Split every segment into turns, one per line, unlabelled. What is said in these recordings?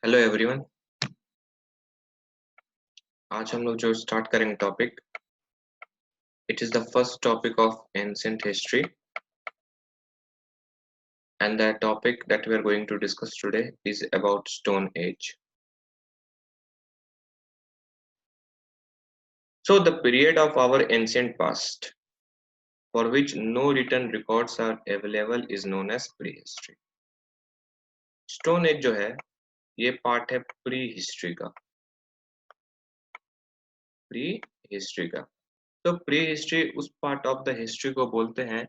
Hello everyone. आज हम लोग जो स्टार्ट करेंगे topic, it is the first topic of ancient history and the topic that we are going to discuss today is about stone age. So the period of our ancient past for which no written records are available is known as prehistory. Stone age जो है ये part है pre history का. Pre history का तो pre history उस part of the history को बोलते हैं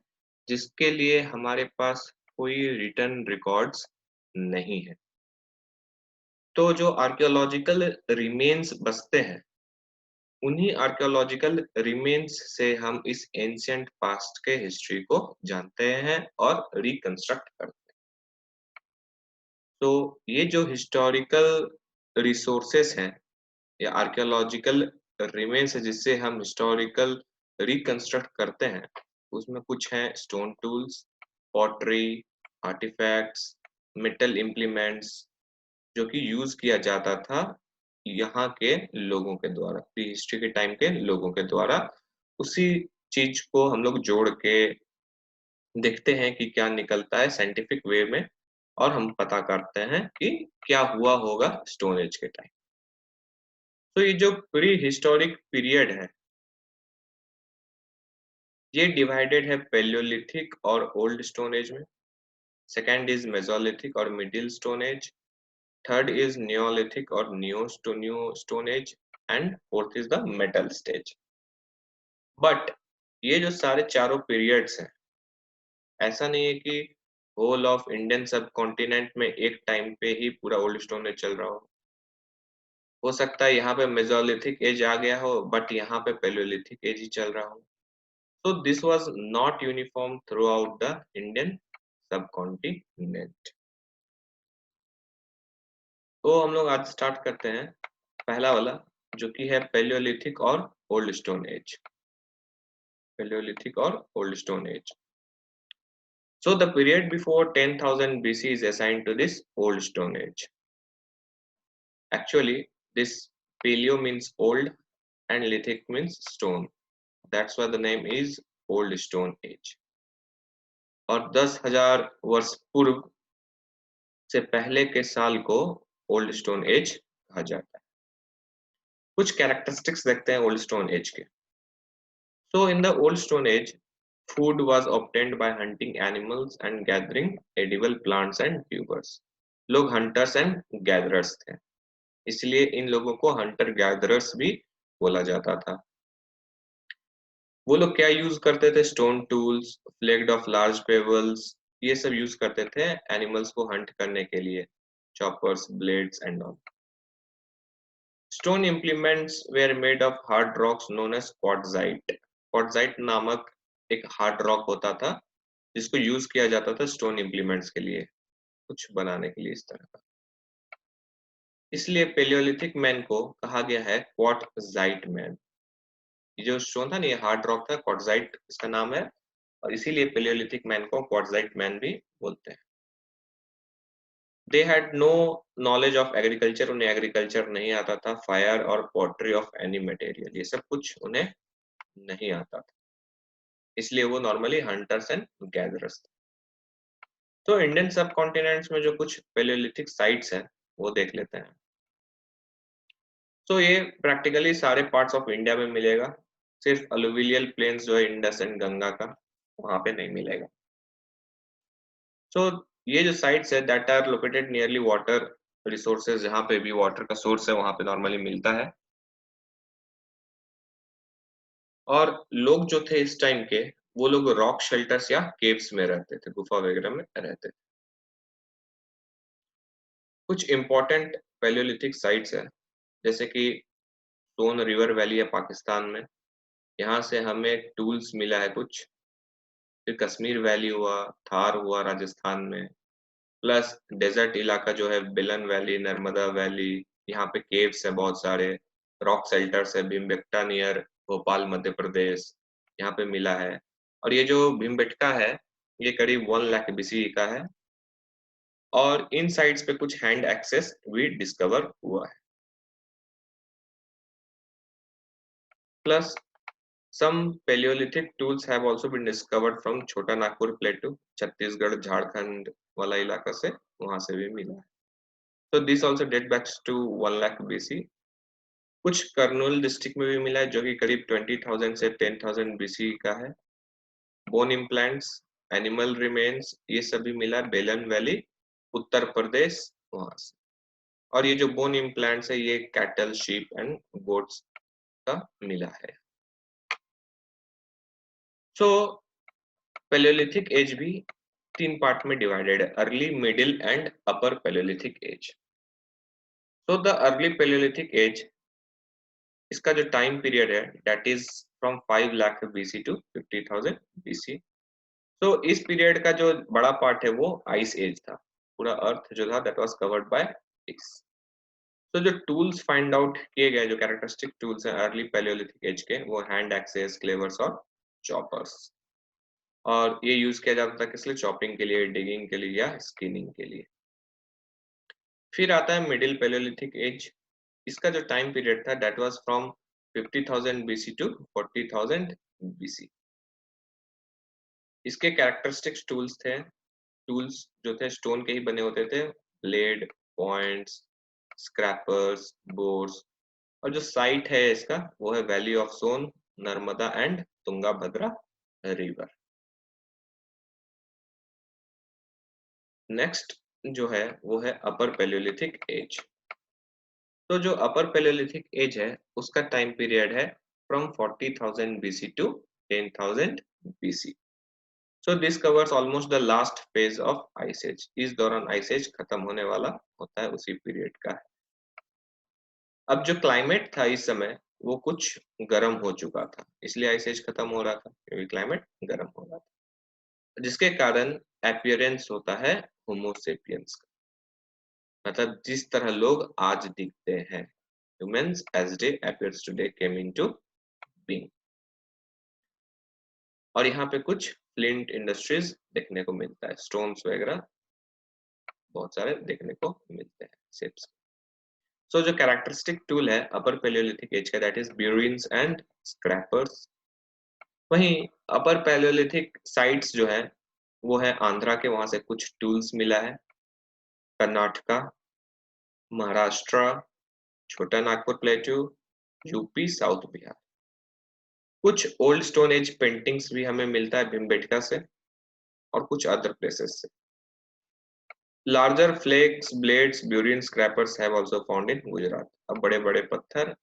जिसके लिए हमारे पास कोई रिटन रिकॉर्ड्स नहीं है. तो जो आर्कियोलॉजिकल रिमेन्स बचते हैं उन्हीं आर्कियोलॉजिकल रिमेन्स से हम इस एंशिएंट पास्ट के हिस्ट्री को जानते हैं और रिकंस्ट्रक्ट करते हैं. तो ये जो हिस्टोरिकल रिसोर्सेस हैं या आर्कियोलॉजिकल रिमेन्स है जिससे हम हिस्टोरिकल रिकंस्ट्रक्ट करते हैं उसमें कुछ हैं stone tools, pottery, artefacts, metal implements जो कि यूज किया जाता था यहाँ के लोगों के द्वारा, प्री हिस्ट्री के टाइम के लोगों के द्वारा. उसी चीज को हम लोग जोड़ के देखते हैं कि क्या निकलता है साइंटिफिक वे में और हम पता करते हैं कि क्या हुआ होगा स्टोन एज के टाइम. तो ये जो प्री हिस्टोरिक पीरियड है ये डिवाइडेड है पेलियोलिथिक और ओल्ड स्टोन एज में. सेकेंड इज मेसोलिथिक और middle stone age. Third is neolithic और new stone age and fourth is the metal stage. But ये जो सारे चारों पीरियड्स हैं ऐसा नहीं है कि होल ऑफ इंडियन सब कॉन्टिनेंट में एक टाइम पे ही पूरा ओल्ड स्टोन एज चल रहा हो सकता है यहाँ पे मेसोलिथिक एज आ गया हो बट यहाँ पे पेलियोलिथिक एज ही चल रहा हो. So this was not uniform throughout the Indian subcontinent. तो हम लोग आज स्टार्ट करते हैं पहला वाला जो कि है पेलियोलिथिक और ओल्ड स्टोन एज. पेलियोलिथिक और old stone age. So the period before 10,000 BC is assigned to this old stone age. Actually, this paleo means old and lithic means stone. That's why the name is old stone age. और 10,000 वर्ष पूर्व से पहले के साल को old stone as कहा जाता है. कुछ कैरेक्टरिस्टिक्स देखते हैं ओल्ड स्टोन एज के. So in the old stone age food was obtained by hunting animals and gathering edible plants and tubers. लोग हंटर्स एंड गैदरर्स थे इसलिए इन लोगों को हंटर गैदरर्स भी बोला जाता था. वो लोग क्या यूज करते थे? Stone tools, flaked off large pebbles, ये सब यूज करते थे एनिमल्स को हंट करने के लिए. Choppers, blades and all. Stone implements were made of hard rocks known as quartzite. Quartzite नामक एक हार्ड रॉक होता था जिसको यूज किया जाता था स्टोन इम्प्लीमेंट्स के लिए, कुछ बनाने के लिए इस तरह का. इसलिए पेलियोलिथिक मैन को कहा गया है क्वार्टजाइट मैन. ये जो स्टोन था ना ये हार्ड रॉक था, क्वार्टजाइट इसका नाम है और इसीलिए पेलियोलिथिक मैन को क्वार्टजाइट मैन भी बोलते हैं. They had no knowledge of agriculture. उन्हें एग्रीकल्चर नहीं आता था. फायर और पोट्री ऑफ एनी मटेरियल ये सब कुछ उन्हें नहीं आता था इसलिए वो नॉर्मली हंटर्स एंड गैदरर्स थे. तो इंडियन सब कॉन्टिनेंट्स में जो कुछ पेलियोलिथिक साइट्स हैं वो देख लेते हैं. तो ये प्रैक्टिकली सारे पार्ट्स ऑफ इंडिया में मिलेगा. सिर्फ अलुवियल प्लेन्स जो है इंडस एंड गंगा का वहां पे नहीं मिलेगा. सो ये जो साइट्स है that are located nearly water resources, जहाँ पे भी वाटर का सोर्स है वहां पे नॉर्मली मिलता है. और लोग जो थे इस टाइम के वो लोग रॉक शेल्टर्स या केव्स में रहते थे, गुफा वगैरह में रहते थे. कुछ इंपॉर्टेंट पैलियोलिथिक साइट्स है जैसे कि सोन रिवर वैली है पाकिस्तान में. यहाँ से हमें टूल्स मिला है कुछ. फिर कश्मीर वैली हुआ, थार हुआ राजस्थान में, प्लस डेजर्ट इलाका जो है बिलन वैली, नर्मदा वैली, यहाँ पे केव्स है बहुत सारे. रॉक शेल्टर्स है भीमबेटका नियर भोपाल मध्य प्रदेश, यहाँ पे मिला है. और ये जो भीमबेटका है ये करीब 1 लाख BC का है और इन साइट्स पे कुछ हैंड एक्सेस भी डिस्कवर हुआ है। Plus some Paleolithic tools have also been discovered from छोटा नागपुर प्लेटू, छत्तीसगढ़ झारखंड वाला इलाका से, वहां से भी मिला है। So this also date back to 1 lakh BC। कुछ कर्नूल डिस्ट्रिक्ट में भी मिला है जो कि करीब 20,000 से 10,000 BC का है। बोन इम्प्लांट्स, एनिमल रिमेन्स, ये सभी मिला है बेलन वैली, उत्तर प्रदेश, वहां से। और ये जो बोन इम्प्लांट्स है ये कैटल, शीप एंड गोट्स का मिला है। सो पैलियोलिथिक एज भी 3 पार्ट में डिवाइडेड है, early, middle and upper palaeolithic age. So the early palaeolithic age, इसका जो टाइम पीरियड है that is from 5 lakh BC to 50,000 BC. तो इस पीरियड का जो बड़ा पार्ट है वो आइस एज था, पूरा अर्थ जो था that was covered by ice. तो जो टूल्स फाइंड आउट किए गए, जो कैरेक्टरिस्टिक टूल्स हैं अर्ली पैलियोलिथिक एज के, वो हैंड एक्सेस, क्लेवर्स और चॉपर्स। और ये यूज किया जाता था किस लिए? चॉपिंग के लिए, डिगिंग के लिए या स्किनिंग के लिए। फिर आता है मिडिल पैलियोलिथिक एज। इसका जो टाइम पीरियड था that was from 50,000 BC to 40,000 BC. इसके कैरेक्टरिस्टिक्स टूल्स थे, टूल्स जो थे स्टोन के ही बने होते थे, ब्लेड, पॉइंट्स, स्क्रैपर्स, बोर्स। और जो साइट है इसका वो है valley of Son, Narmada and Tungabhadra river. Next जो है वो है अपर पैलियोलिथिक एज। तो जो अपर पैलियोलिथिक एज है उसका टाइम पीरियड है from 40,000 BC to 10,000 BC. So this covers almost the last phase of ice age. इस दौरान आइस एज खत्म होने वाला होता है, उसी पीरियड का है। अब जो क्लाइमेट था इस समय वो कुछ गर्म हो चुका था, इसलिए आइस एज खत्म हो रहा था, क्योंकि क्लाइमेट गर्म हो रहा था, जिसके कारण अपीयरेंस होता है होमोसेपियंस का, मतलब जिस तरह लोग आज दिखते हैं। Humans as they appears today came into being. और यहाँ पे कुछ फ्लिंट इंडस्ट्रीज देखने को मिलता है, स्टोन्स वगैरह बहुत सारे देखने को मिलते हैं शिप्स। सो जो कैरेक्टरिस्टिक टूल है अपर पैलियोलिथिक एज का दैट इज ब्यूरिन्स एंड स्क्रैपर्स। वहीं अपर पैलियोलिथिक साइट्स जो है वो है आंध्रा के, वहां से कुछ टूल्स मिला है, कर्नाटका, महाराष्ट्र, छोटा नागपुर प्लेटू, यूपी, साउथ बिहार। कुछ ओल्ड स्टोन एज पेंटिंग्स भी हमें मिलता है भीमबेटका से और कुछ अदर प्लेसेस से। Larger flakes, blades, burin scrapers have also found in Gujarat. अब बड़े बड़े पत्थर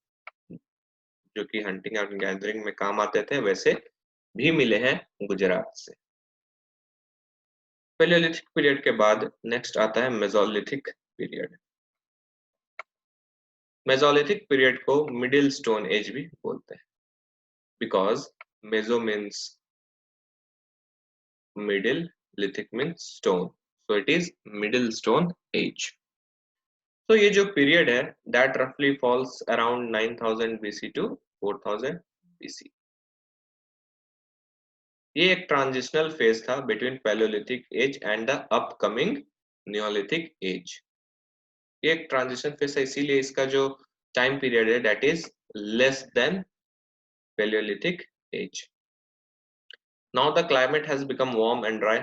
जो कि हंटिंग एंड गैदरिंग में काम आते थे वैसे भी मिले हैं गुजरात से। पैलियोलिथिक पीरियड के बाद नेक्स्ट आता है मेसोलिथिक पीरियड। मेसोलिथिक पीरियड को मिडिल स्टोन एज भी बोलते हैं, because meso means middle, lithic means stone, so it is middle stone age. तो ये जो पीरियड है दैट रफली falls around 9,000 BC to 4,000 BC. ये एक ट्रांजिशनल फेज था between palaeolithic age and the upcoming neolithic age. ये एक ट्रांजिशन फेज है, इसीलिए इसका जो टाइम पीरियड है that is less then Palaeolithic age. Now the climate has become warm and dry.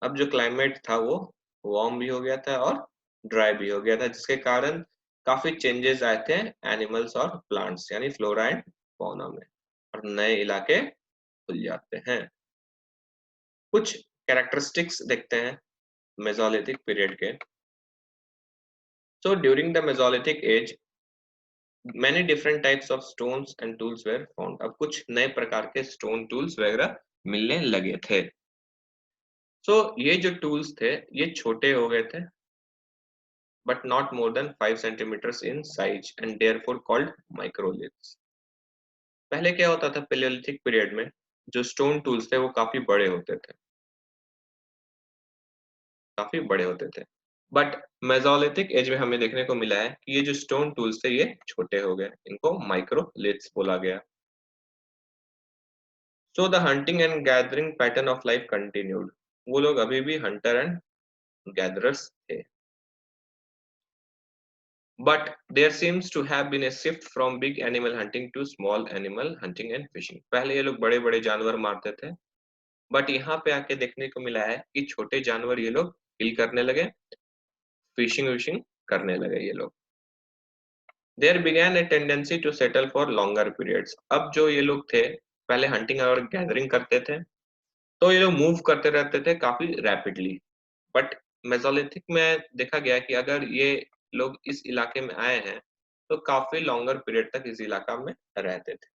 अब जो क्लाइमेट था वो वार्म भी हो गया था और ड्राई भी हो गया था, जिसके कारण काफी चेंजेस आए थे एनिमल्स और प्लांट्स यानी फ्लोरा एंड फौना में, और नए इलाके खुल जाते हैं। कुछ कैरेक्टरिस्टिक्स देखते हैं मेसोलिथिक पीरियड के। So during the Mesolithic age, many different types of stones and tools were found. अब कुछ नए प्रकार के स्टोन टूल्स वगैरह मिलने लगे थे। So ये जो टूल्स थे ये छोटे हो गए थे, but not more than 5 centimeters in size and therefore called microliths. पहले क्या होता था पैलियोलिथिक पीरियड में, जो स्टोन टूल्स थे वो काफी बड़े होते थे, काफी बड़े होते थे। बट मेसोलिथिक एज में हमें देखने को मिला है कि ये जो स्टोन टूल्स थे ये छोटे हो गए, इनको माइक्रोलिथ्स बोला गया। So the hunting and gathering pattern of life continued. वो लोग अभी भी हंटर एंड गैदरर्स थे। But there seems to have been a shift from big animal hunting to small animal hunting and fishing. पहले ये लोग बड़े बड़े जानवर मारते थे, बट यहाँ पे आके देखने को मिला है कि छोटे जानवर ये लोग किल करने लगे, फिशिंग विशिंग करने लगे ये लोग। There began a tendency to settle for longer periods. अब जो ये लोग थे पहले हंटिंग और गैदरिंग करते थे, तो ये लोग मूव करते रहते थे काफी रैपिडली, बट मेसोलिथिक में देखा गया कि अगर ये लोग इस इलाके में आए हैं तो काफी लॉन्गर पीरियड तक इस इलाका में रहते थे।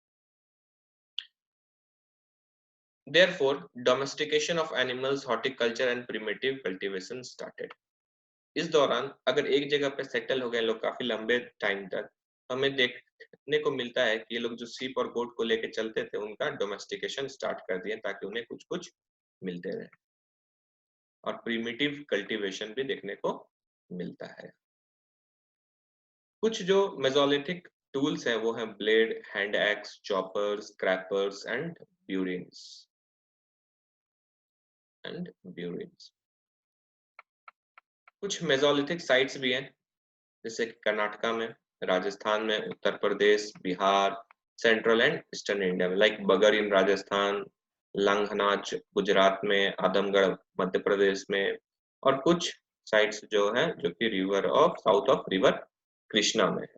Therefore, domestication of animals, horticulture and primitive cultivation started. इस दौरान अगर एक जगह पे सेटल हो गए लोग काफी लंबे टाइम तक, हमें देखने को मिलता है कि ये लोग जो सीप और गोट को लेके चलते थे उनका डोमेस्टिकेशन स्टार्ट कर दिए ताकि उन्हें कुछ कुछ मिलते रहे, और प्रिमिटिव कल्टीवेशन भी देखने को मिलता है। कुछ जो मेसोलिथिक टूल्स हैं वो हैं blade, hand axe, choppers, scrapers and burins. कुछ मेसोलिथिक साइट्स भी हैं जैसे कर्नाटका में, राजस्थान में, Uttar Pradesh, Bihar, central and eastern India में, लाइक बगर इन राजस्थान, लंघनाच गुजरात में, आदमगढ़ मध्य प्रदेश में, और कुछ साइट्स जो है जो कि साउथ ऑफ रिवर कृष्णा में है,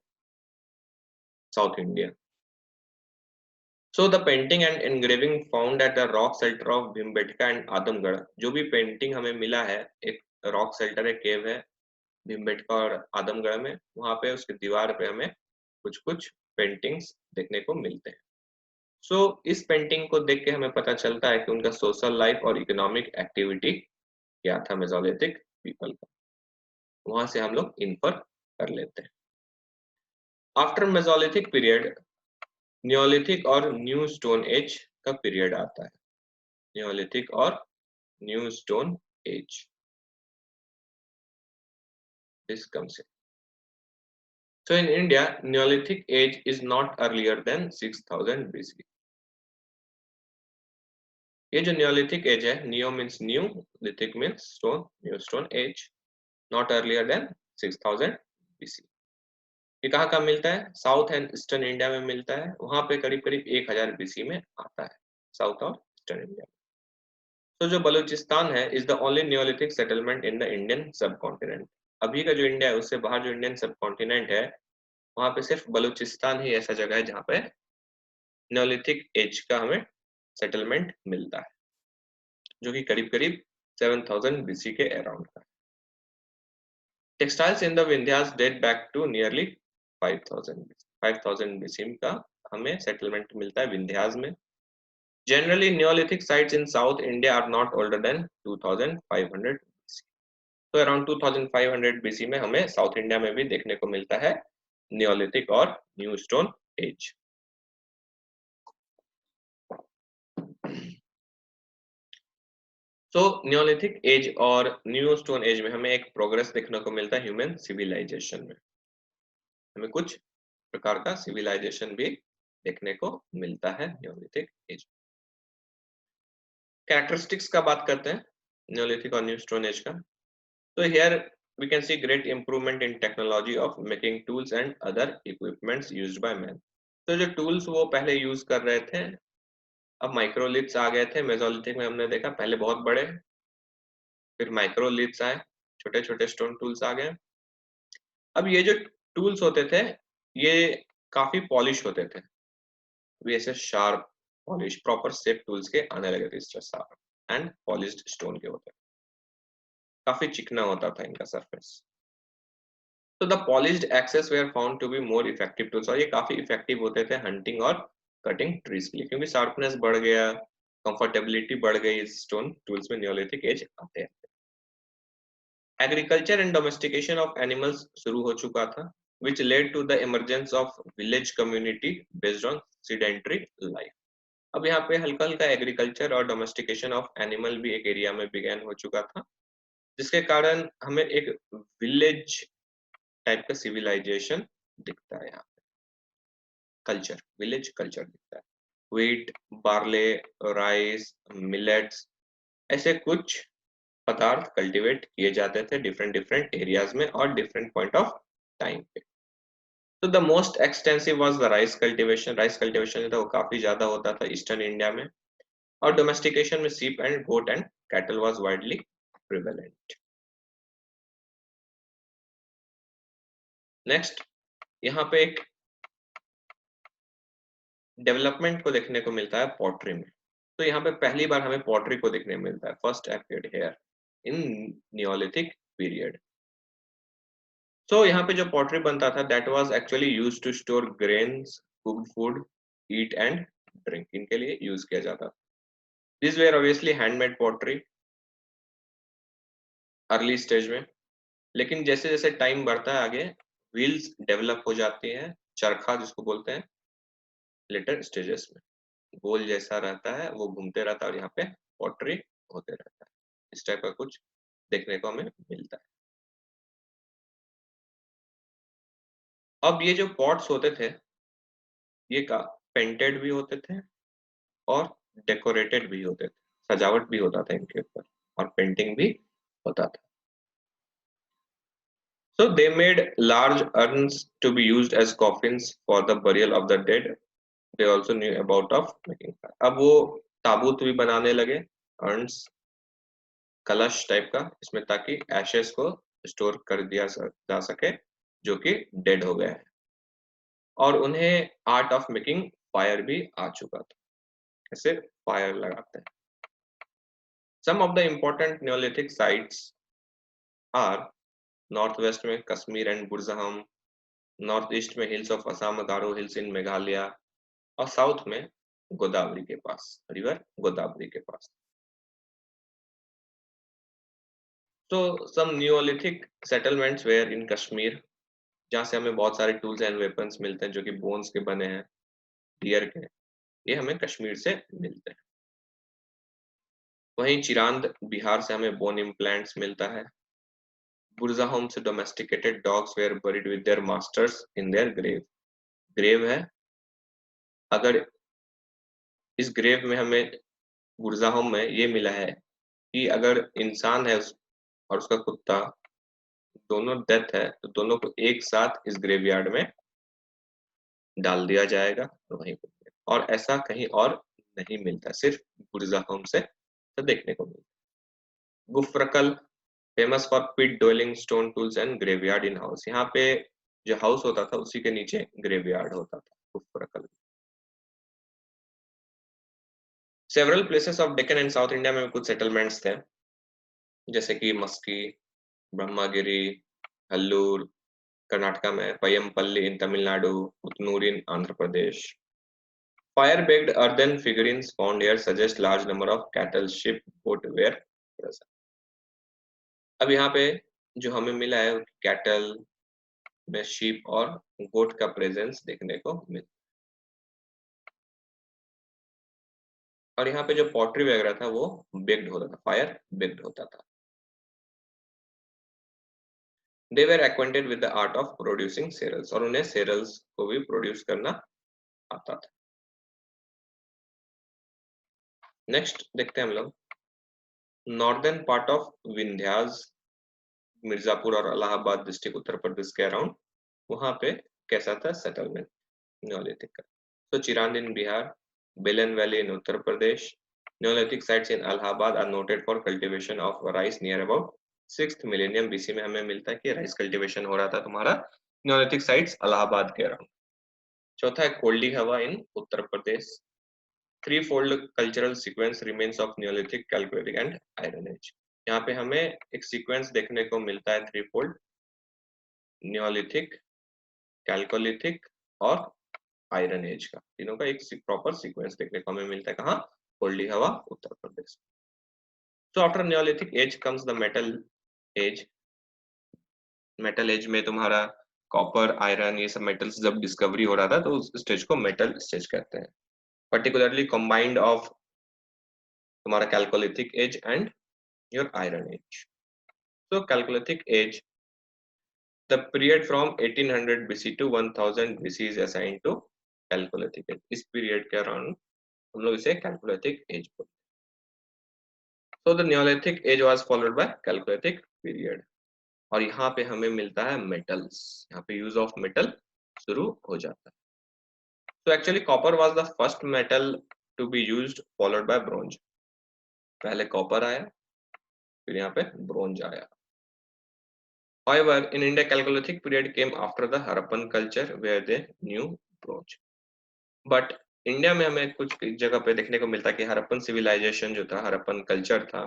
south India. So the painting and engraving found at the rock shelter of Bhimbetka and Adamgarh, जो भी पेंटिंग हमें मिला है, एक रॉक शेल्टर है, केव है भीमबेटका और आदमगढ़ में, वहां पे उसकी दीवार पे हमें कुछ कुछ पेंटिंग्स देखने को मिलते हैं। सो इस पेंटिंग को देख के हमें पता चलता है कि उनका सोशल लाइफ और इकोनॉमिक एक्टिविटी क्या था मेसोलिथिक पीपल का, वहां से हम लोग इन्फर कर लेते हैं। आफ्टर मेसोलिथिक पीरियड नियोलिथिक और न्यू स्टोन एज का पीरियड आता है। नियोलिथिक और new stone as, this comes in. So in India, Neolithic age is not earlier than 6000 BC. ये जो Neolithic age है, Neo means new, Lithic means stone, new stone age, not earlier than 6000 BC. ये कहाँ कहाँ मिलता है? South and eastern India में मिलता है, वहां पे करीब करीब 1000 BC में आता है, साउथ और ईस्टर्न इंडिया। तो जो बलूचिस्तान है is the only Neolithic settlement in the Indian सब कॉन्टिनेंट। अभी का जो इंडिया है उससे बाहर जो इंडियन सब कॉन्टिनेंट है वहां पे सिर्फ बलूचिस्तान ही ऐसा जगह है जहाँ पे नियोलिथिक एज का हमें सेटलमेंट मिलता है, जो कि करीब करीब 7000 BC के अराउंड का। Textiles in the Vindhyas date back to nearly 5000 BC का हमें सेटलमेंट मिलता है विंध्यास में। Generally, Neolithic sites in South India are not older than 2500 BC. तो अराउंड 2500 BC में हमें साउथ इंडिया में भी देखने को मिलता है नियोलिथिक और न्यू स्टोन एज। तो नियोलिथिक एज और न्यू स्टोन एज में हमें एक प्रोग्रेस देखने को मिलता है ह्यूमन सिविलाइजेशन में, हमें कुछ प्रकार का सिविलाइजेशन भी देखने को मिलता है नियोलिथिक एज। कैरेक्टरिस्टिक्स का बात करते हैं नियोलिथिक और न्यू स्टोन एज का। So here we can see great improvement in technology of making tools and other equipments used by man. तो जो tools वो पहले यूज कर रहे थे, अब माइक्रोलिथ्स आ गए थे। मेसोलिथिक में हमने देखा पहले बहुत बड़े, फिर माइक्रोलिथ्स आए, छोटे छोटे स्टोन टूल्स आ गए। अब ये जो टूल्स होते थे ये काफी पॉलिश होते थे, वे ऐसे sharp polish proper shape tools के आने लगे थे, इस तरह शार्प एंड पॉलिश्ड स्टोन के होते, काफी चिकना होता था इनका सरफेस। तो the polished axes were found to be more effective tools, और ये काफी इफेक्टिव होते थे हंटिंग और कटिंग ट्रीज के लिए, क्योंकि शार्पनेस बढ़ गया, कंफर्टेबिलिटी बढ़ गई इस स्टोन टूल्स में नियोलिथिक एज आते हैं। Agriculture and domestication of animals शुरू हो चुका था, which led to the emergence of village community based on sedentary life. अब यहाँ पे हल्का हल्का एग्रीकल्चर और डोमेस्टिकेशन ऑफ एनिमल भी एक एरिया में बिगैन हो चुका था, जिसके कारण हमें एक विलेज टाइप का सिविलाइजेशन दिखता है यहाँ पे, कल्चर, विलेज कल्चर दिखता है। व्हीट, बार्ले, राइस, मिलेट्स, ऐसे कुछ पदार्थ कल्टीवेट किए जाते थे डिफरेंट डिफरेंट एरियाज में और डिफरेंट पॉइंट ऑफ टाइम पे। तो the most extensive was the rice cultivation. Rice cultivation जो था वो काफी ज्यादा होता था ईस्टर्न इंडिया में, और डोमेस्टिकेशन में sheep and goat and cattle was widely prevalent. Next यहाँ पे एक डेवलपमेंट को देखने को मिलता है पॉटरी में। तो यहाँ पे पहली बार हमें पॉटरी को देखने को मिलता है, first appeared here in neolithic period. So यहाँ पे जो पॉटरी बनता था that was actually used to store grains, cooked food, eat and drink, इनके लिए यूज किया जाता था। This were obviously handmade pottery early stage में, लेकिन जैसे जैसे टाइम बढ़ता है आगे व्हील्स डेवलप हो जाती हैं, चरखा जिसको बोलते हैं, लेटर स्टेजेस में गोल जैसा रहता है, वो घूमते रहता है और यहाँ पे पॉटरी होते रहता है। इस टाइप का कुछ देखने को हमें मिलता है। अब ये जो पॉट्स होते थे ये का पेंटेड भी होते थे और डेकोरेटेड भी होते थे, सजावट भी होता था इनके ऊपर और पेंटिंग भी होता था। So they made large urns to be used as coffins for the burial of the dead. They also knew about of making fire. अब वो ताबूत भी बनाने लगे, अर्न्स, कलश टाइप का, इसमें ताकि एशेस को स्टोर कर दिया जा सके जो कि डेड हो गए हैं, और उन्हें आर्ट ऑफ मेकिंग फायर भी आ चुका था, कैसे फायर लगाते हैं। Some of the important neolithic sites are north west में Kashmir and Burzahom, north east में hills of Assam, Garo hills in Meghalaya, और साउथ में गोदावरी के पास, रिवर गोदावरी के पास। तो सम न्यूलिथिक सेटलमेंट्स वेयर इन कश्मीर, जहाँ से हमें बहुत सारे टूल्स एंड वेपन्स मिलते हैं जो कि बोन्स के बने हैं, डियर के, ये हमें कश्मीर से मिलते हैं। वहीं चिरांद बिहार से हमें बोन इम्प्लांट्स मिलता है। बुरज़ाहोम से domesticated dogs were buried with their masters in their grave. Grave है, अगर इस ग्रेव में हमें बुरज़ाहोम में ये मिला है कि अगर इंसान है और उसका कुत्ता दोनों डेथ है तो दोनों को एक साथ इस ग्रेवयार्ड में डाल दिया जाएगा वहीं पे, और ऐसा कहीं और नहीं मिलता, सिर्फ बुरज़ाहोम से तो देखने को मिलता है। Gufkral famous for pit dwelling stone tools and graveyard in house. यहाँ पे जो हाउस होता था उसी के नीचे ग्रेवयार्ड होता था Gufkral. Several places of Deccan and south India में कुछ सेटलमेंट्स थे, जैसे कि मस्की, ब्रह्मागिरी, हल्लूर कर्नाटका में, पय्यमपल्ली इन तमिलनाडु, पुतनूर इन Andhra Pradesh. Fire baked earthen figurines found here suggest large number of cattle, sheep, goat were present. अब यहाँ पे जो हमें मिला है कैटल में शीप और गोट का प्रेजेंस देखने को मिला, और यहाँ पे जो पॉटरी वगैरह था वो बेक्ड होता था, फायर बेक्ड होता था। They were acquainted with the art of producing cereals, और उन्हें cereals को भी प्रोड्यूस करना आता था। नेक्स्ट देखते हैं हम लोग northern part of Vindhyas, Mirzapur और इलाहाबाद डिस्ट्रिक्ट उत्तर प्रदेश के अराउंड, वहां पे कैसा था सेटलमेंट न्योलिथिक का। तो Chirand in Bihar, Belan valley in Uttar Pradesh, neolithic sites in Allahabad are noted for cultivation of rice near about 6th millennium BC में हमें मिलता है कि राइस कल्टीवेशन हो रहा था तुम्हारा न्योलिथिक साइट्स इलाहाबाद के अराउंड। चौथा है Koldihwa in Uttar Pradesh. Threefold cultural sequence remains of neolithic, chalcolithic and iron age. यहाँ पे हमें एक सीक्वेंस देखने को मिलता है थ्री फोल्ड, न्योलिथिक, कैलकोलिथिक और आयरन एज का, तीनों का एक प्रॉपर सीक्वेंस देखने को हमें मिलता है कहाँ, कोल्डी हवा उत्तर प्रदेश। तो after neolithic age comes the metal age. Metal age में तुम्हारा कॉपर, आयरन, ये सब मेटल्स जब डिस्कवरी हो रहा था तो उस स्टेज को मेटल स्टेज कहते हैं, पर्टिकुलरली कंबाइंड ऑफ तुम्हारा chalcolithic age and your iron age. तो chalcolithic age, the period from 1800 BC to 1000 BC is assigned to Chalcolithic age। इस पीरियड के अराउंड हम लोग इसे कैलकोलिथिक एज बोलते हैं। So the Neolithic age was followed by Chalcolithic period. और यहाँ पे हमें मिलता है मेटल्स, यहाँ पे यूज ऑफ मेटल शुरू हो जाता है. So actually copper was the first metal to be used, followed by bronze. पहले कॉपर आया, फिर यहाँ पे ब्रोंज आया. However, in India, Chalcolithic period came after the Harappan culture, where they knew bronze. But India में हमें कुछ जगह पे देखने को मिलता है कि हरप्पन सिविलाइजेशन जो था, हरप्पन कल्चर था,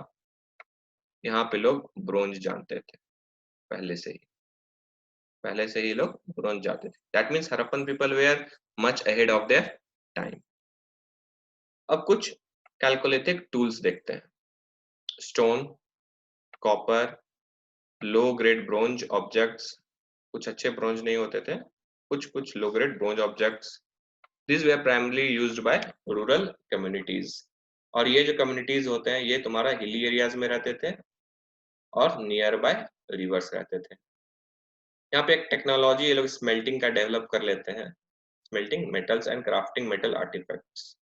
यहाँ पे लोग ब्रोंज जानते थे पहले से ही लोग ब्रोंज जानते थे. That means Harappan people were much ahead of their time. अब कुछ कैलकुलेटिक टूल्स देखते हैं. Stone, copper, low grade bronze objects, कुछ अच्छे ब्रोंज नहीं होते थे, कुछ low grade bronze objects. These were primarily used by rural communities. और ये जो कम्युनिटीज होते हैं ये तुम्हारा हिली एरियाज में रहते थे और नियर बाय रिवर्स रहते थे. यहाँ पे एक टेक्नोलॉजी ये लोग स्मेल्टिंग का डेवलप कर लेते हैं. Smelting metals and crafting metal artefacts.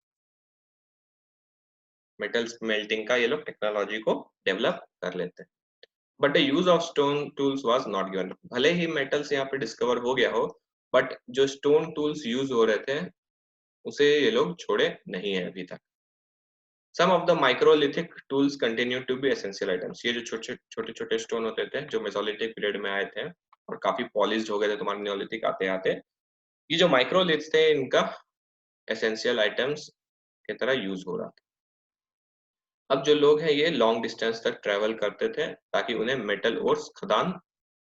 Metal smelting का ये लोग टेक्नोलॉजी को डेवलप कर लेते हैं. But the use of stone tools was not given. भले ही मेटल्स यहाँ पे डिस्कवर हो गया हो, बट जो स्टोन टूल्स यूज हो रहे थे उसे ये लोग छोड़े नहीं है अभी तक. Some of the microlithic tools continue to be essential items. ये जो छोटे छोटे स्टोन होते थे जो मेसोलिथिक पीरियड में आए थे और काफी पॉलिश्ड हो गए थे तुम्हारे नियोलिथिक आते आते, ये जो माइक्रोलिथ्स थे इनका एसेंशियल आइटम्स की तरह यूज हो रहा था. अब जो लोग हैं ये लॉन्ग डिस्टेंस तक ट्रेवल करते थे ताकि उन्हें मेटल और खदान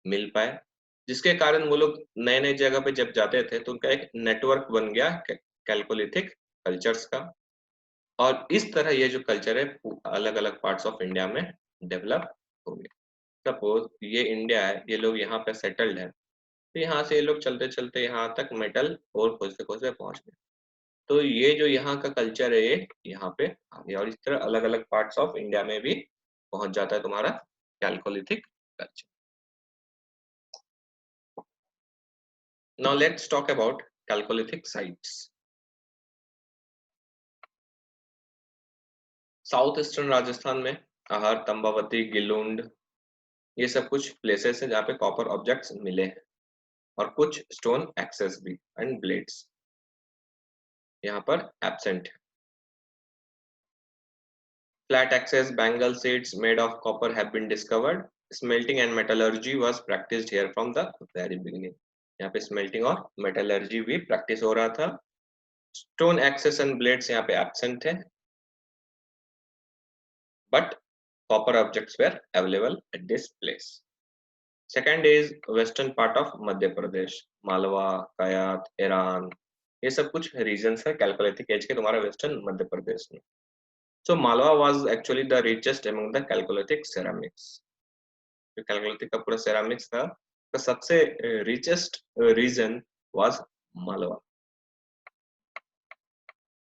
मिल पाए, जिसके कारण वो लोग नए नए जगह पे जब जाते थे तो उनका एक नेटवर्क बन गया कैलकोलिथिक कल्चर्स का. और इस तरह ये जो कल्चर है अलग अलग पार्ट्स ऑफ इंडिया में डेवलप हो गया. सपोज ये इंडिया है, ये लोग यहाँ पे सेटल्ड है, तो यहाँ से ये लोग चलते चलते यहाँ तक मेटल और खोजते खोजते पहुंच गए. तो ये जो यहाँ का कल्चर है ये यहाँ पे आ गया और इस तरह अलग अलग पार्ट्स ऑफ इंडिया में भी पहुंच जाता है तुम्हारा chalcolithic culture. Now let's talk about chalcolithic sites. South eastern Rajasthan में आहर, तंबावती, गिलुंड, ये सब कुछ प्लेसेस है जहाँ पे कॉपर ऑब्जेक्ट्स मिले हैं और कुछ स्टोन एक्सेस भी एंड ब्लेड्स यहाँ पर एब्सेंट है. Flat axes bangle seeds made of copper have been discovered. Smelting and metallurgy was practiced here from the very beginning. यहाँ पे स्मेल्टिंग और मेटलर्जी भी प्रैक्टिस हो रहा था. स्टोन एक्सेस एंड ब्लेड्स यहाँ पे एब्सेंट है, but copper objects were available at this place. Second is western part of Madhya Pradesh, Malwa, Kayatha, Eran, ये सब कुछ रीजन्स है कैलकोलिथिक एज के तुम्हारा वेस्टर्न मध्य प्रदेश में. So Malwa was actually the richest among the Chalcolithic ceramics. जो Chalcolithic का पूरा ceramics था, तो सबसे richest region was Malwa.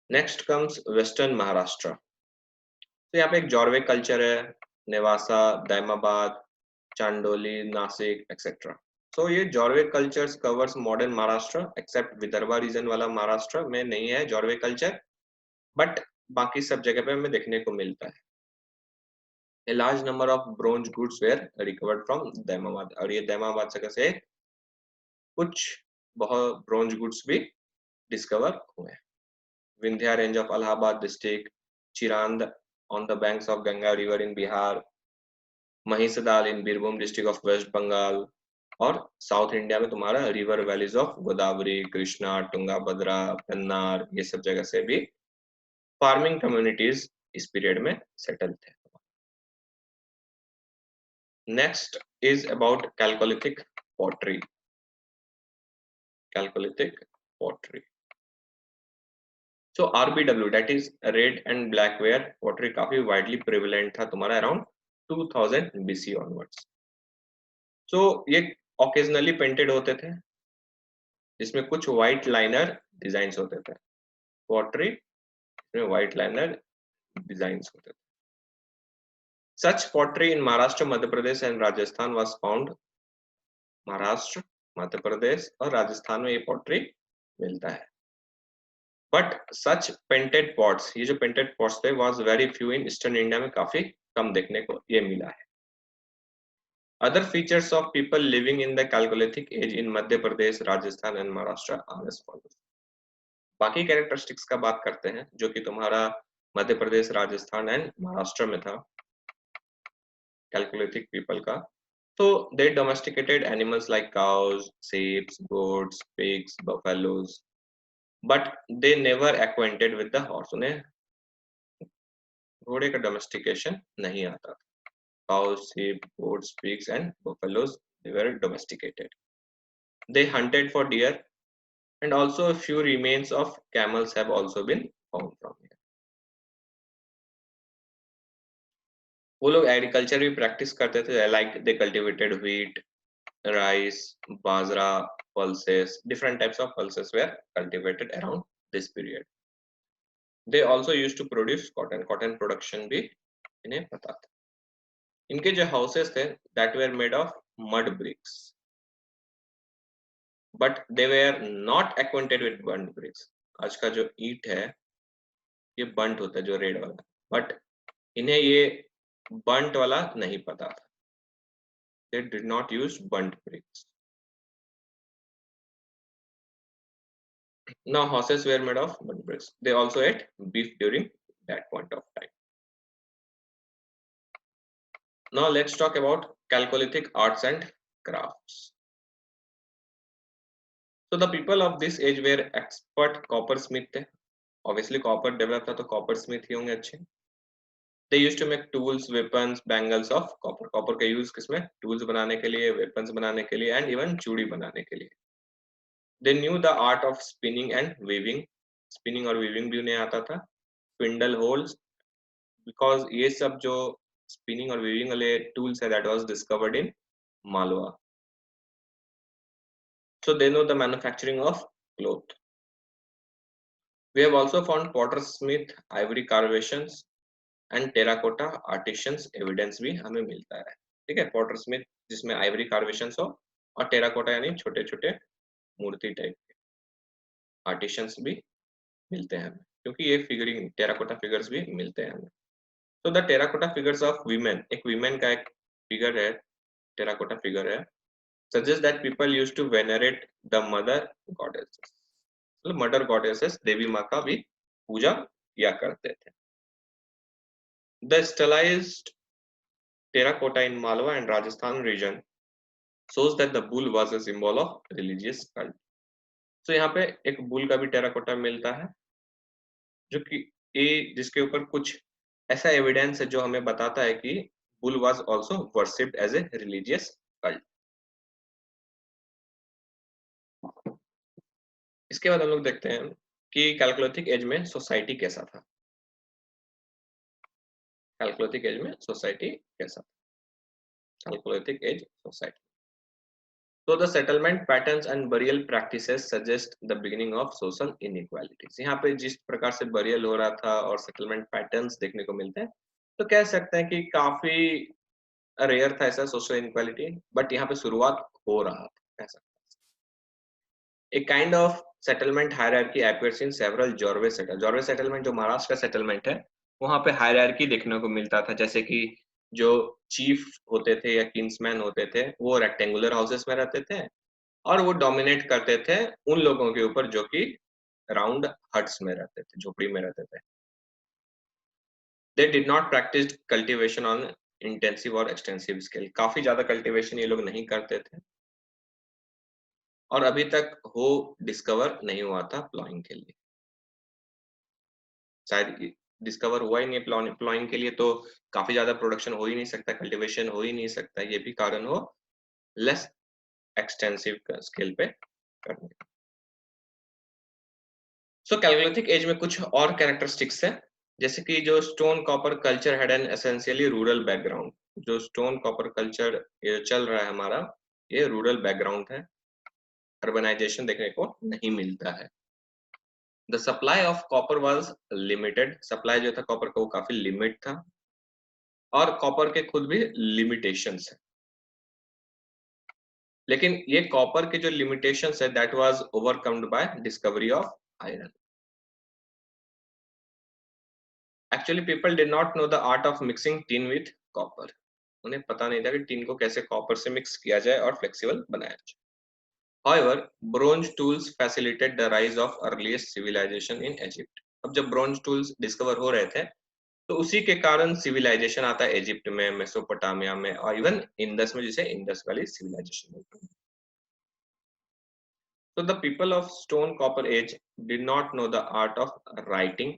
Next comes Western Maharashtra. तो यहाँ पे एक जॉर्वे कल्चर है, नेवासा, दायमाबाद, चांडोली, नासिक एक्सेट्रा. So ये Jorwe cultures covers modern Maharashtra, except Vidarbha region वाला महाराष्ट्र में नहीं है जॉर्वे कल्चर, बट बाकी सब जगह पे हमें देखने को मिलता है. A large number of bronze goods were recovered from Daimabad. और ये दायमाबाद जगह से कुछ बहुत ब्रोंज गुड्स भी डिस्कवर हुए. Vindhya range of Allahabad district, Chirand on the banks of Ganga river in Bihar, Mahisadal in Birbhum district of west Bengal, और साउथ इंडिया में तुम्हारा river valleys of Godavari, Krishna, Tungabhadra, Pennar, ये सब जगह से भी फार्मिंग कम्युनिटीज इस पीरियड में सेटल थे. Next is about Chalcolithic pottery. Chalcolithic pottery. So RBW, that is red and black ware pottery, काफी widely prevalent था तुम्हारा around 2000 BC onwards. So ये occasionally painted होते थे, जिसमें कुछ white liner designs होते थे. Pottery इसमें white liner designs होते थे. Such pottery in Maharashtra, Madhya Pradesh and Rajasthan was found. Maharashtra, Madhya Pradesh और राजस्थान में ये पॉटरी मिलता है. बट सच पेंटेड पॉट्स, ये जो पेंटेड पॉट्स थे was very few in eastern India में काफी कम देखने को ये मिला है। Other features of people living in the chalcolithic age in Madhya Pradesh, Rajasthan and Maharashtra are as follows. बाकी कैरेक्टरिस्टिक्स का बात करते हैं जो कि तुम्हारा मध्य प्रदेश, राजस्थान एंड महाराष्ट्र में था कैलकोलिथिक पीपल का। तो they domesticated animals like cows, sheep, goats, pigs, buffaloes, but they never acquainted with the horse. उन्हें घोड़े का डोमेस्टिकेशन नहीं आता था। Cows, sheep, goats, pigs, and buffaloes, they were domesticated. They hunted for deer, and also a few remains of camels have also been found from here. वो लोग agriculture भी practice करते थे, like they cultivated wheat, rice, bajra, pulses, different types of pulses were cultivated around this period. They also used to produce cotton. Cotton production भी इन्हें पता था। इनके जो houses थे that were made of mud bricks, but they were not acquainted with burnt bricks. आज का जो ईंट है ये burnt होता है, जो रेड वाला, but इन्हें ये burnt वाला नहीं पता था। They did not use burnt bricks. Now horses were made of burnt bricks. They also ate beef during that point of time. Now let's talk about Chalcolithic arts and crafts. So the people of this age were expert coppersmith थे. Obviously copper developed था तो coppersmith ही होंगे अच्छे. They used to make tools, weapons, bangles of copper. Copper का use किसमें? Tools बनाने के लिए, weapons बनाने के लिए, and even चूड़ी बनाने के लिए. They knew the art of spinning and weaving. Spinning और weaving भी उन्हें आता था. Spindle holes, because ये सब जो spinning और weaving वाले tools है that was discovered in Malwa. So they know the manufacturing of cloth. We have also found pottersmith, ivory carvations and terracotta artisans evidence भी हमें मिलता है। ठीक है, pottersmith जिसमें ivory carvations हो और terracotta यानी छोटे छोटे मूर्ति टाइप के artisans भी मिलते हैं हमें, क्योंकि ये figuring terracotta figures भी मिलते हैं हमें। तो the terracotta figures of women, एक women का एक figure है, terracotta figure है, suggests that people used to venerate the mother goddesses. मतलब मदर गॉडेसेस देवी माँ का भी पूजा किया करते थे। The stylized terracotta in Malwa and Rajasthan region shows that the bull was a symbol of religious cult. So यहाँ पे एक बुल का भी टेराकोटा मिलता है जो कि ये जिसके ऊपर कुछ ऐसा एविडेंस है जो हमें बताता है कि bull was also worshipped as a religious cult. इसके बाद हम लोग देखते हैं कि कैलकोलिथिक एज में सोसाइटी कैसा था। कैलकोलिथिक एज में सोसाइटी कैसा था? Chalcolithic age society. So the settlement patterns and burial practices suggest the beginning of social inequalities. यहाँ पे जिस प्रकार से burial हो रहा था और settlement patterns देखने को मिलते हैं, तो कह सकते हैं कि काफी रेयर था ऐसा social inequality, but यहाँ पे शुरुआत हो रहा था ऐसा। A kind of settlement hierarchy appears in several Jorwe settlements. Jorwe settlement जो महाराष्ट्र का settlement है, वहाँ पे hierarchy देखने को मिलता था, जैसे कि जो चीफ होते थे या किंग्समैन होते थे वो रेक्टेंगुलर हाउसेस में रहते थे और वो डोमिनेट करते थे उन लोगों के ऊपर जो कि राउंड हट्स में रहते थे, झोपड़ी में रहते थे। They did not practice cultivation on intensive और एक्सटेंसिव स्केल। काफी ज्यादा कल्टीवेशन ये लोग नहीं करते थे और अभी तक हो डिस्कवर नहीं हुआ था प्लॉइंग के लिए। शायद डिस्कवर हुआ ही नहीं प्लॉइंग के लिए, तो काफी ज्यादा प्रोडक्शन हो ही नहीं सकता, कल्टीवेशन हो ही नहीं सकता, ये भी कारण हो लेस एक्सटेंसिव स्केल पे करने का। सो कैलकोलिथिक एज में कुछ और कैरेक्टरिस्टिक्स है, जैसे कि जो stone copper culture had an essentially rural background. जो स्टोन कॉपर कल्चर ये चल रहा है हमारा, ये रूरल बैकग्राउंड है, अर्बनाइजेशन देखने को नहीं मिलता है। The supply of copper was limited. Supply जो था कॉपर का वो काफी लिमिट था और कॉपर के खुद भी लिमिटेशंस है, लेकिन ये कॉपर के जो लिमिटेशंस है that was overcomed by discovery of iron. Actually people did not know the art of mixing tin with copper. उन्हें पता नहीं था कि टिन को कैसे कॉपर से मिक्स किया जाए और फ्लेक्सिबल बनाया जाए। However, bronze tools facilitate the rise of earliest civilization in Egypt. अब जब ब्रोंज टूल्स डिस्कवर हो रहे थे तो उसी के कारण सिविलाइजेशन आता है इजिप्ट में, मेसोपोटामिया में और इवन इंडस में, जिसे इंडस वैली सिविलाइजेशन बोलते हैं। So the people of stone copper age did not know the art of writing.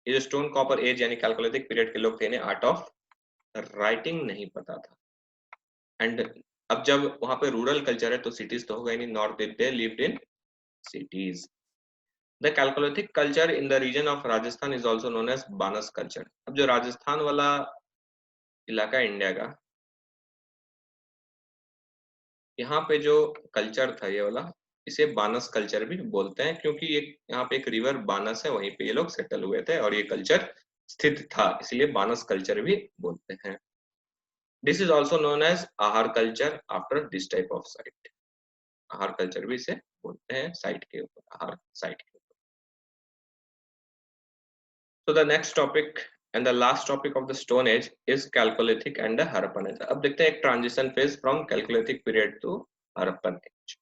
ये जो स्टोन कॉपर एज यानी कैलकोलिथिक पीरियड के लोग थे, इन्हें आर्ट ऑफ राइटिंग नहीं पता था। एंड अब जब वहां पे रूरल कल्चर है तो सिटीज तो होगा ही नहीं, north they lived in cities. The chalcolithic culture in the region of Rajasthan is also known as Banas culture. अब जो राजस्थान वाला इलाका इंडिया का, यहाँ पे जो कल्चर था ये वाला, इसे बानस कल्चर भी बोलते हैं, क्योंकि ये यहाँ पे एक रिवर बानस है, वहीं पे ये लोग सेटल हुए थे और ये कल्चर स्थित था, इसलिए बानस कल्चर भी बोलते हैं। This is also known as Ahar culture after this type of site. Ahar culture भी इसे बोलते हैं, साइट के ऊपर, आहार साइट के ऊपर। So the next topic and the last topic of the Stone Age is Chalcolithic and the Harappan Age. अब देखते हैं एक transition phase from Chalcolithic period to Harappan Age.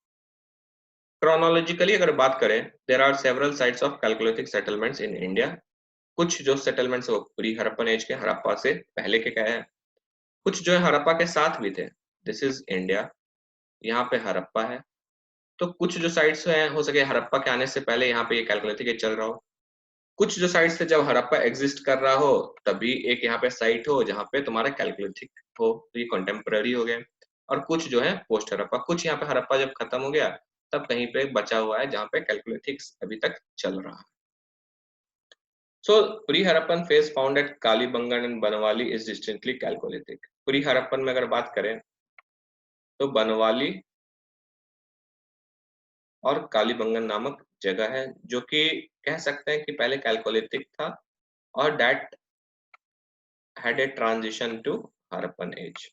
Chronologically अगर बात करें, there are several sites of Chalcolithic settlements in India. कुछ जो settlements वो प्री हरप्पन एज के, हड़प्पा से पहले के क्या है, कुछ जो है हड़प्पा के साथ भी थे। दिस इज इंडिया, यहाँ पे हड़प्पा है। तो कुछ जो साइट्स हैं हो सके हड़प्पा के आने से पहले यहाँ पे ये कैलकुलेटिक एज चल रहा हो, कुछ जो साइट से जब हड़प्पा एग्जिस्ट कर रहा हो तभी एक यहाँ पे साइट हो जहाँ पे तुम्हारा कैलकुलेटिक हो, तो ये कंटेम्पररी हो गए। और कुछ जो है पोस्ट हड़प्पा, कुछ यहाँ पे हड़प्पा जब खत्म हो गया तब कहीं पे बचा हुआ है जहाँ पे कैलकुलेटिक्स अभी तक चल रहा है। So pre Harappan phase found at Kalibangan and Banawali is distinctly chalcolithic. Pre Harappan में अगर बात करें तो बनवाली और कालीबंगन नामक जगह है, जो कि कह सकते हैं कि पहले कैलकुलेटिक था और that had a transition to Harappan age.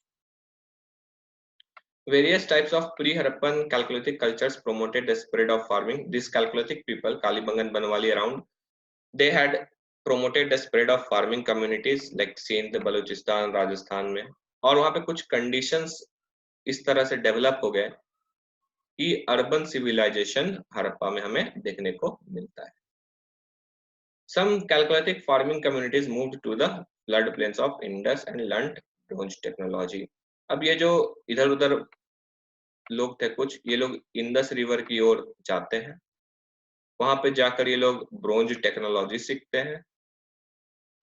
Various types of pre-Harappan Chalcolithic cultures promoted the spread of farming. These Chalcolithic people, Kalibangan, Banwali around, they had promoted the spread of farming communities like Sindh, Balochistan, Rajasthan में, और वहाँ पे कुछ conditions इस तरह से develop हो गए कि urban civilization हड़प्पा में हमें देखने को मिलता है। Some Chalcolithic farming communities moved to the floodplains of Indus and learnt bronze technology. अब ये जो इधर उधर लोग थे कुछ, ये लोग इंडस रिवर की ओर जाते हैं, वहां पे जाकर ये लोग ब्रोंज टेक्नोलॉजी सीखते हैं।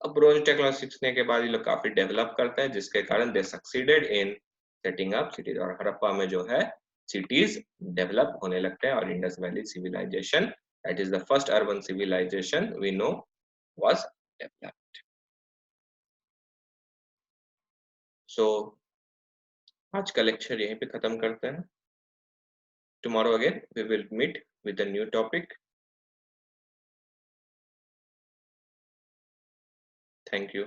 अब ब्रोंज टेक्नोलॉजी सीखने के बाद ये लोग काफी डेवलप करते हैं, जिसके कारण दे succeeded in setting up cities, और हड़प्पा में जो है सिटीज डेवलप होने लगते हैं और Indus valley civilization, that is the first urban civilization we know, was developed. So आज का लेक्चर यहीं पे खत्म करते हैं। Tomorrow again we will meet with a new topic. Thank you.